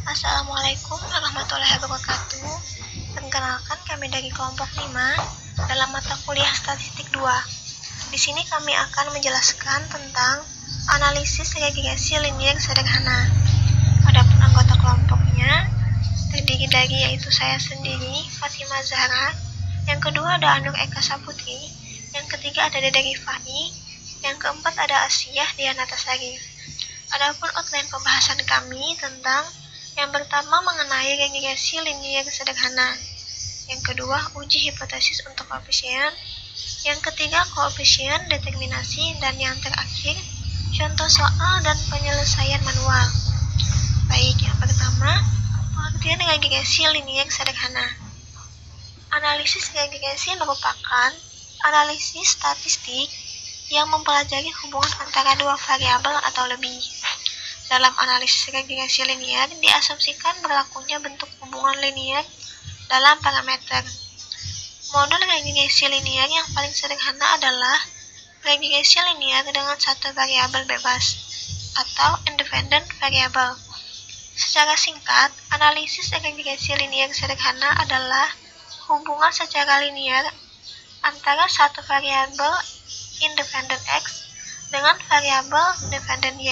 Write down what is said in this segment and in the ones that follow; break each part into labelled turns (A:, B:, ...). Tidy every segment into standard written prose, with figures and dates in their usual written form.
A: Assalamualaikum warahmatullahi wabarakatuh. Perkenalkan, kami dari kelompok 5 dalam mata kuliah statistik 2. Di sini kami akan menjelaskan tentang analisis regresi linier sederhana. Adapun anggota kelompoknya terdiri dari yaitu saya sendiri, Fatimah Zahra, yang kedua ada Anur Eka Saputri, yang ketiga ada Dede Rifai, yang keempat ada Asiyah Dianatasari. Adapun outline pembahasan kami tentang yang pertama mengenai regresi linier sederhana, yang kedua uji hipotesis untuk koefisien, yang ketiga koefisien determinasi, dan yang terakhir contoh soal dan penyelesaian manual. Baik, yang pertama pengertian regresi linier sederhana. Analisis regresi merupakan analisis statistik yang mempelajari hubungan antara dua variabel atau lebih. Dalam analisis regresi linier, diasumsikan berlakunya bentuk hubungan linier dalam parameter. Model regresi linier yang paling sederhana adalah regresi linier dengan satu variabel bebas atau independent variable. Secara singkat, analisis regresi linier sederhana adalah hubungan secara linier antara satu variabel independen X dengan variabel dependen Y.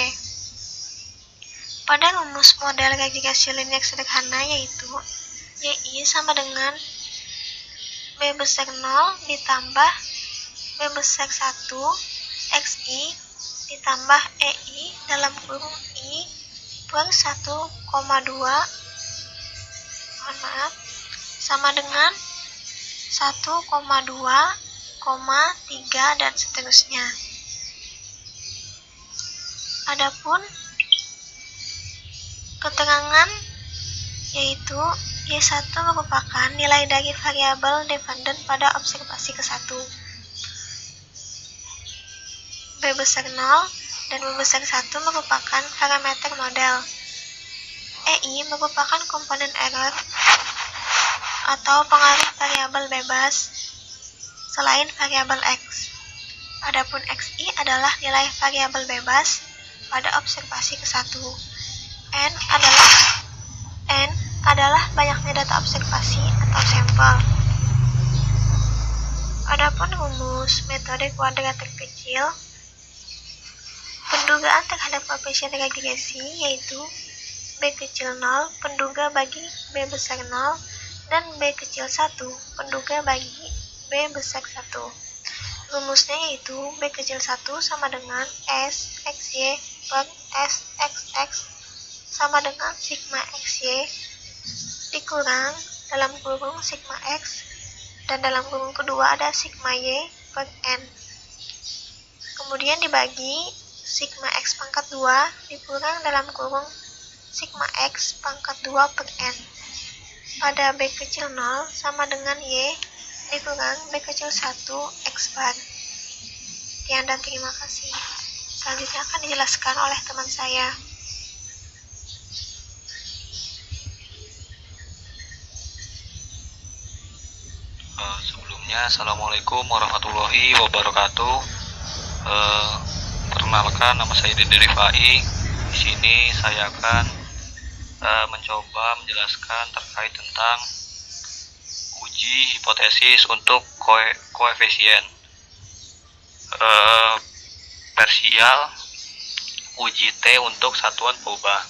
A: Pada rumus model regresi linier sederhana yaitu YI sama dengan B besar 0 ditambah B besar 1 XI ditambah EI dalam kurung I per 1,2 sama dengan 1,2,3 dan seterusnya. Adapun keterangan yaitu Y1 merupakan nilai dari variabel dependen pada observasi ke-1. B besar 0 dan B besar 1 merupakan parameter model. EI merupakan komponen error atau pengaruh variabel bebas selain variabel X. Adapun XI adalah nilai variabel bebas pada observasi ke-1. N adalah banyaknya data observasi atau sampel. Adapun rumus metode kuadrat terkecil, pendugaan terhadap koefisien regresi yaitu B kecil 0 penduga bagi B besar 0 dan B kecil 1 penduga bagi B besar 1. Rumusnya yaitu B kecil 1 sama dengan S XY per S XX sama dengan sigma XY dikurang dalam kurung sigma X dan dalam kurung kedua ada sigma Y per N. Kemudian dibagi sigma X pangkat 2 dikurang dalam kurung sigma X pangkat 2 per N. Pada B kecil 0 sama dengan Y dikurang B kecil 1 X bar. Sekian dan terima kasih. Selanjutnya akan dijelaskan oleh teman saya.
B: Sebelumnya, Assalamualaikum warahmatullahi wabarakatuh. Perkenalkan, nama saya Dede Rifai. Di sini saya akan mencoba menjelaskan terkait tentang uji hipotesis untuk koefisien parsial uji T untuk satuan perubahan.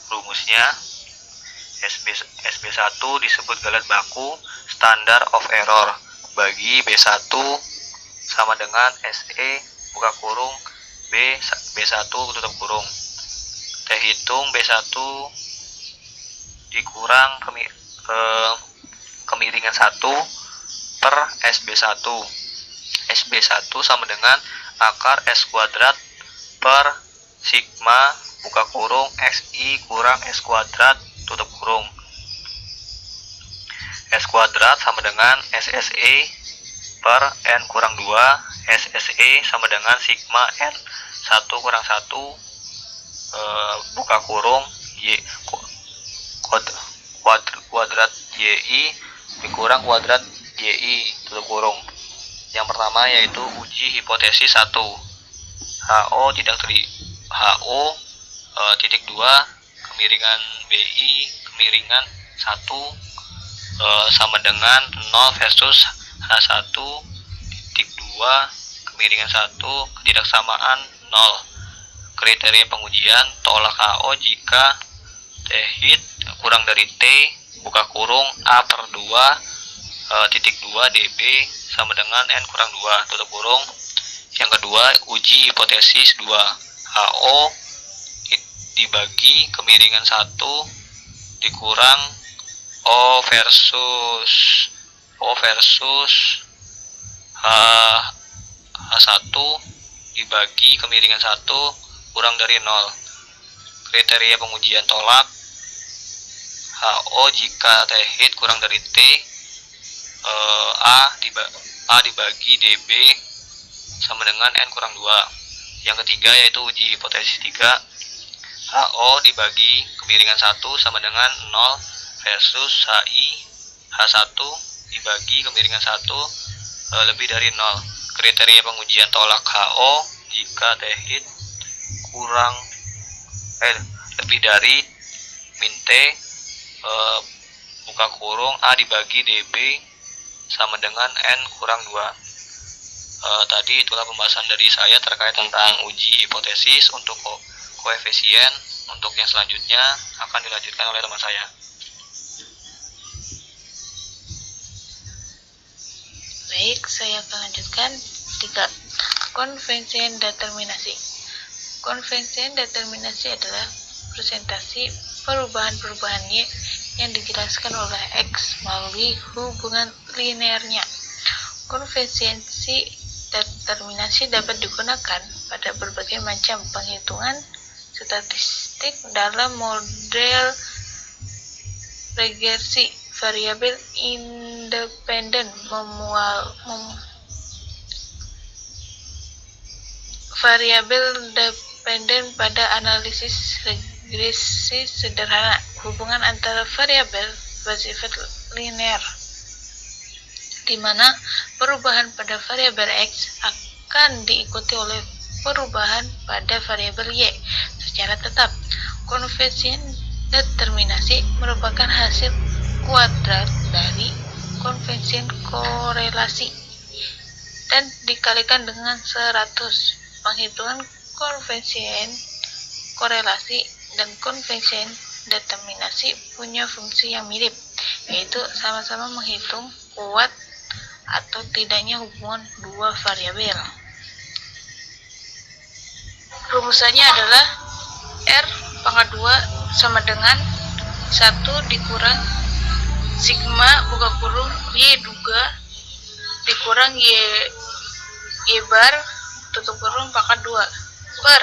B: Rumusnya SB1 disebut galet baku standard of error bagi B1 sama dengan SE buka kurung B1 tutup kurung. T hitung B1 dikurang kemiringan 1 per SB1. SB1 sama dengan akar S kuadrat per sigma buka kurung XI kurang S kuadrat tutup kurung. S kuadrat sama dengan SSE per N kurang 2. SSE sama dengan sigma N 1 kurang 1 buka kurung Y kuadrat YI dikurang kuadrat YI tutup kurung. Yang pertama yaitu uji hipotesis 1. HO titik 2 kemiringan BI kemiringan 1 sama dengan 0 versus H1 titik 2 kemiringan 1 ketidaksamaan 0. Kriteria pengujian tolak HO jika T hit kurang dari T buka kurung A per 2 titik 2 dB sama dengan N kurang 2 tutup kurung. Yang kedua, uji hipotesis 2 HO dibagi kemiringan 1 dikurang O versus H1 dibagi kemiringan 1 kurang dari 0. Kriteria pengujian tolak HO jika T hit kurang dari T A dibagi dB sama dengan N kurang 2. Yang ketiga yaitu uji hipotesis 3 HO dibagi kemiringan 1 sama dengan 0 versus H1 dibagi kemiringan 1 lebih dari 0. Kriteria pengujian tolak HO jika T hit lebih dari min T buka kurung A dibagi dB sama dengan N kurang 2. Tadi itulah pembahasan dari saya terkait tentang uji hipotesis untuk koefisien. Untuk yang selanjutnya akan dilanjutkan oleh teman saya.
C: Baik, saya akan lanjutkan 3. Konvensi determinasi. Konvensi determinasi adalah presentasi perubahan-perubahan Y yang dijelaskan oleh X melalui hubungan linearnya. Konvensi determinasi dapat digunakan pada berbagai macam penghitungan statistik dalam model regresi variabel independen pada analisis regresi sederhana. Hubungan antara variabel bersifat linear, di mana perubahan pada variabel X akan diikuti oleh perubahan pada variabel Y secara tetap. Konvensi determinasi merupakan hasil kuadrat dari konvensi korelasi dan dikalikan dengan 100. Penghitungan konvensi korelasi dan konvensi determinasi punya fungsi yang mirip, yaitu sama-sama menghitung kuat atau tidaknya hubungan dua variabel. Rumusannya adalah R pangkat 2 sama dengan 1 dikurang sigma buka kurung Y duga dikurang Y bar tutup kurung pangkat 2 per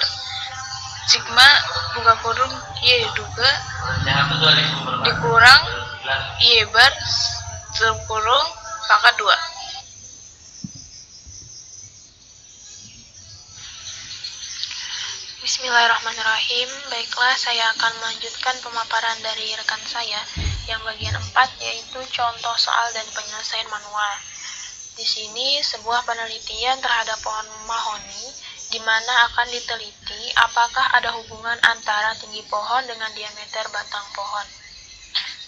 C: sigma buka kurung Y duga dikurang Y bar tutup kurung pangkat 2.
A: Bismillahirrahmanirrahim. Baiklah, saya akan melanjutkan pemaparan dari rekan saya yang bagian 4, yaitu contoh soal dan penyelesaian manual. Di sini sebuah penelitian terhadap pohon mahoni, di mana akan diteliti apakah ada hubungan antara tinggi pohon dengan diameter batang pohon.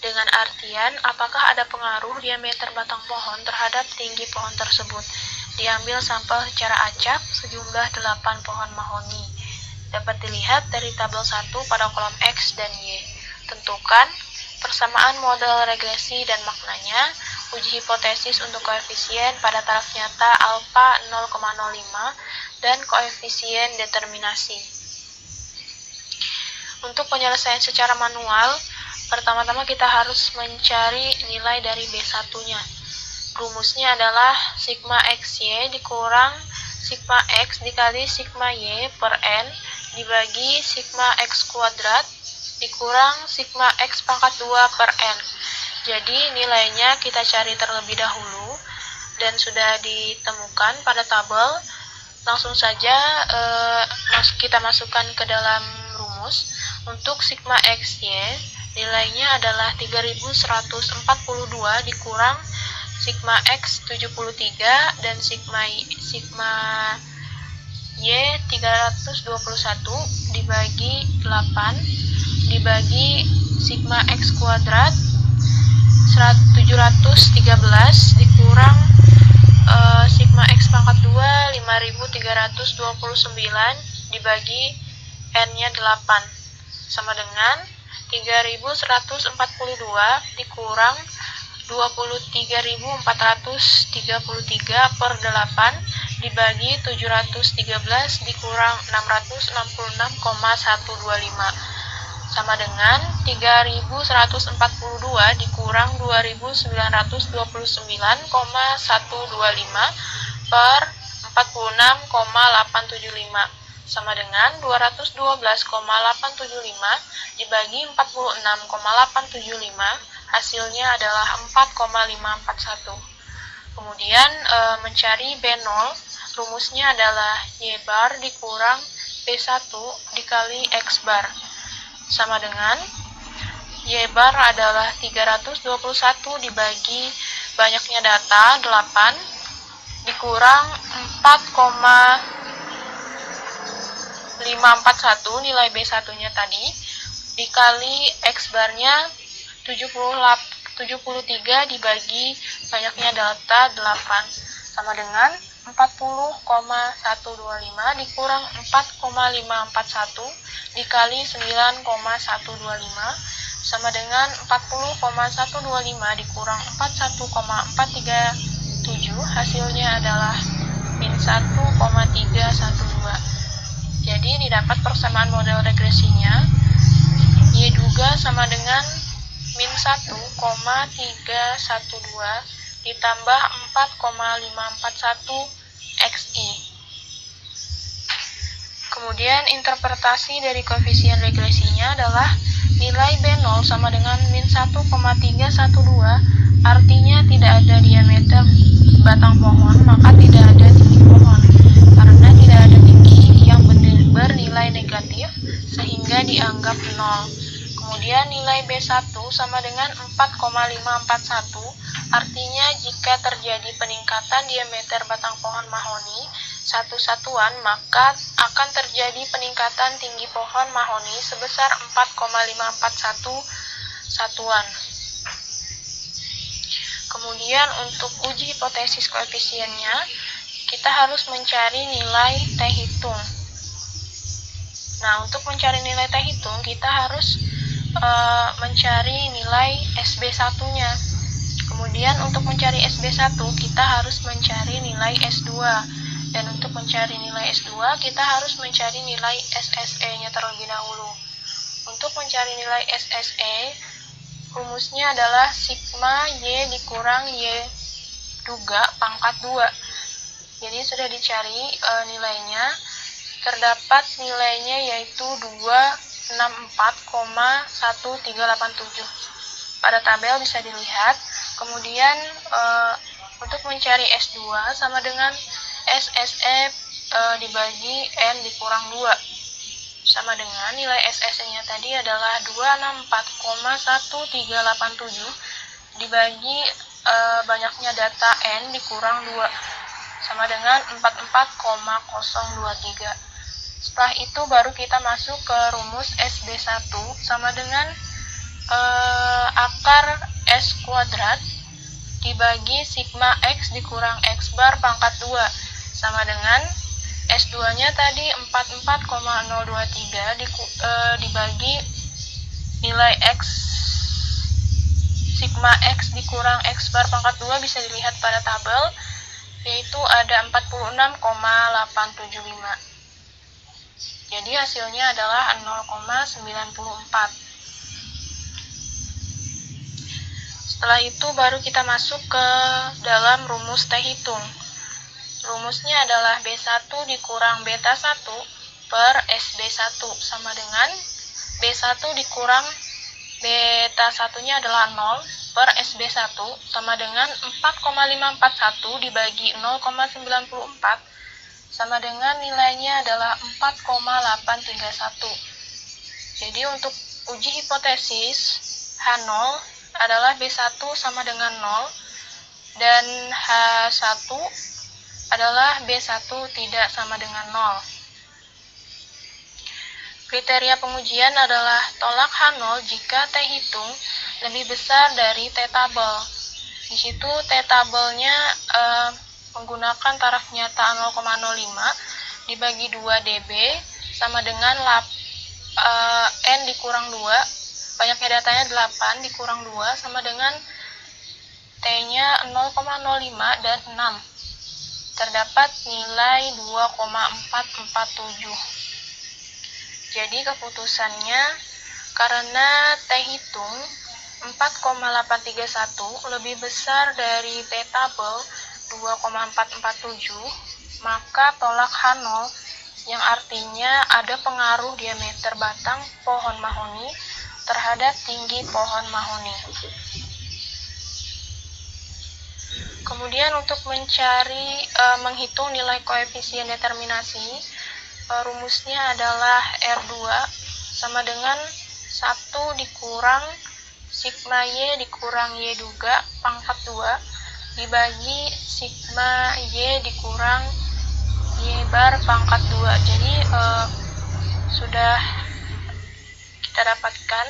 A: Dengan artian, apakah ada pengaruh diameter batang pohon terhadap tinggi pohon tersebut. Diambil sampel secara acak sejumlah 8 pohon mahoni. Dapat dilihat dari tabel 1 pada kolom X dan Y. Tentukan persamaan model regresi dan maknanya. Uji hipotesis untuk koefisien pada taraf nyata alfa 0,05 dan koefisien determinasi. Untuk penyelesaian secara manual, pertama-tama kita harus mencari nilai dari B1-nya. Rumusnya adalah sigma XY dikurang sigma X dikali sigma Y per N dibagi sigma X kuadrat dikurang sigma X pangkat 2 per N. Jadi nilainya kita cari terlebih dahulu dan sudah ditemukan pada tabel. Langsung saja kita masukkan ke dalam rumus. Untuk sigma XY nilainya adalah 3142 dikurang sigma X 73 dan sigma Y 321 dibagi 8
C: dibagi sigma X kuadrat 713 dikurang sigma X pangkat 2 5329 dibagi N-nya 8 sama dengan 3142 dikurang 23.433 per 8 dibagi 713 dikurang 666,125 sama dengan 3142 dikurang 2929,125 per 46,875 sama dengan 212,875 dibagi 46,875 hasilnya adalah 4,541. Kemudian mencari B0, rumusnya adalah Y bar dikurang B1 dikali X bar sama dengan Y bar adalah 321 dibagi banyaknya data 8 dikurang 4,541 nilai B1 nya tadi dikali X bar nya 73 dibagi banyaknya data 8 sama dengan 40,125 dikurang 4,541 dikali 9,125 sama dengan 40,125 dikurang 41,437 hasilnya adalah min 1,312. Jadi didapat persamaan model regresinya Y duga sama dengan min 1,312 ditambah 4,541 XI. Kemudian interpretasi dari koefisien regresinya adalah nilai B0 sama dengan min 1,312 artinya tidak ada diameter batang pohon maka tidak ada tinggi pohon karena tidak ada tinggi yang bernilai negatif sehingga dianggap 0. Kemudian nilai B1 sama dengan 4,541 artinya jika terjadi peningkatan diameter batang pohon mahoni satu satuan maka akan terjadi peningkatan tinggi pohon mahoni sebesar 4,541 satuan. Kemudian untuk uji hipotesis koefisiennya kita harus mencari nilai T hitung. Nah, untuk mencari nilai T hitung kita harus mencari nilai SB1-nya. Kemudian untuk mencari SB1 kita harus mencari nilai S2. Dan untuk mencari nilai S2 kita harus mencari nilai SSE-nya terlebih dahulu. Untuk mencari nilai SSE rumusnya adalah sigma Y dikurang Y duga pangkat 2. Jadi sudah dicari nilainya. Terdapat nilainya yaitu 264,1387. Pada tabel bisa dilihat. Kemudian untuk mencari S2 sama dengan SSE dibagi N dikurang 2. Sama dengan nilai SSE-nya tadi adalah 264,1387 dibagi banyaknya data N dikurang 2. Sama dengan 44,023. Setelah itu baru kita masuk ke rumus SB1 sama dengan akar S kuadrat dibagi sigma X dikurang X bar pangkat 2 sama dengan S2-nya tadi 44,023 dibagi nilai X sigma X dikurang X bar pangkat 2 bisa dilihat pada tabel yaitu ada 46,875. Jadi hasilnya adalah 0,94. Setelah itu baru kita masuk ke dalam rumus T hitung. Rumusnya adalah B1 dikurang beta 1 per SB1 sama dengan B1 dikurang beta 1-nya adalah 0 per SB1 sama dengan 4,541 dibagi 0,94 sama dengan nilainya adalah 4,831. Jadi untuk uji hipotesis H0 adalah B1 sama dengan 0 dan H1 adalah B1 tidak sama dengan 0. Kriteria pengujian adalah tolak H0 jika T hitung lebih besar dari T tabel. Di situ T tabelnya menggunakan taraf nyata 0,05 dibagi 2 dB sama dengan N dikurang 2, banyaknya datanya 8 dikurang 2 sama dengan T-nya 0,05 dan 6. Terdapat nilai 2,447. Jadi keputusannya, karena T hitung 4,831 lebih besar dari T tabel 2,447, maka tolak H0 yang artinya ada pengaruh diameter batang pohon mahoni terhadap tinggi pohon mahoni. Kemudian untuk menghitung nilai koefisien determinasi, rumusnya adalah R2 sama dengan 1 dikurang sigma Y dikurang Y duga pangkat 2 dibagi sigma Y dikurang Y bar pangkat 2. Jadi sudah kita dapatkan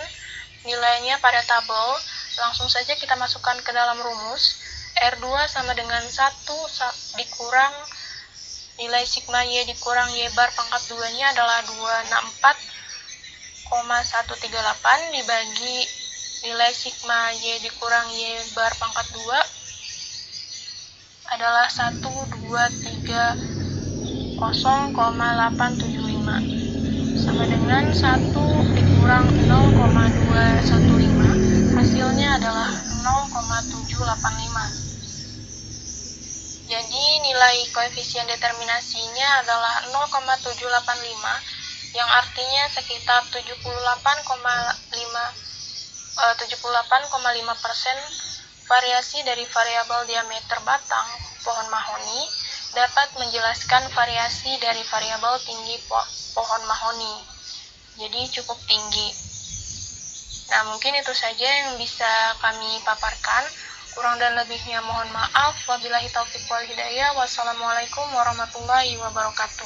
C: nilainya pada tabel. Langsung saja kita masukkan ke dalam rumus. R2 sama dengan 1 dikurang nilai sigma Y dikurang Y bar pangkat 2-nya adalah 264,138 dibagi nilai sigma Y dikurang Y bar pangkat 2 adalah 1,230,875 sama dengan 1 dikurang 0,215, hasilnya adalah 0,785. Jadi nilai koefisien determinasinya adalah 0,785 yang artinya sekitar 78,5% variasi dari variabel diameter batang pohon mahoni dapat menjelaskan variasi dari variabel tinggi pohon mahoni. Jadi cukup tinggi. Nah, mungkin itu saja yang bisa kami paparkan. Kurang dan lebihnya mohon maaf. Wabillahi taufiq wal hidayah. Wassalamualaikum warahmatullahi wabarakatuh.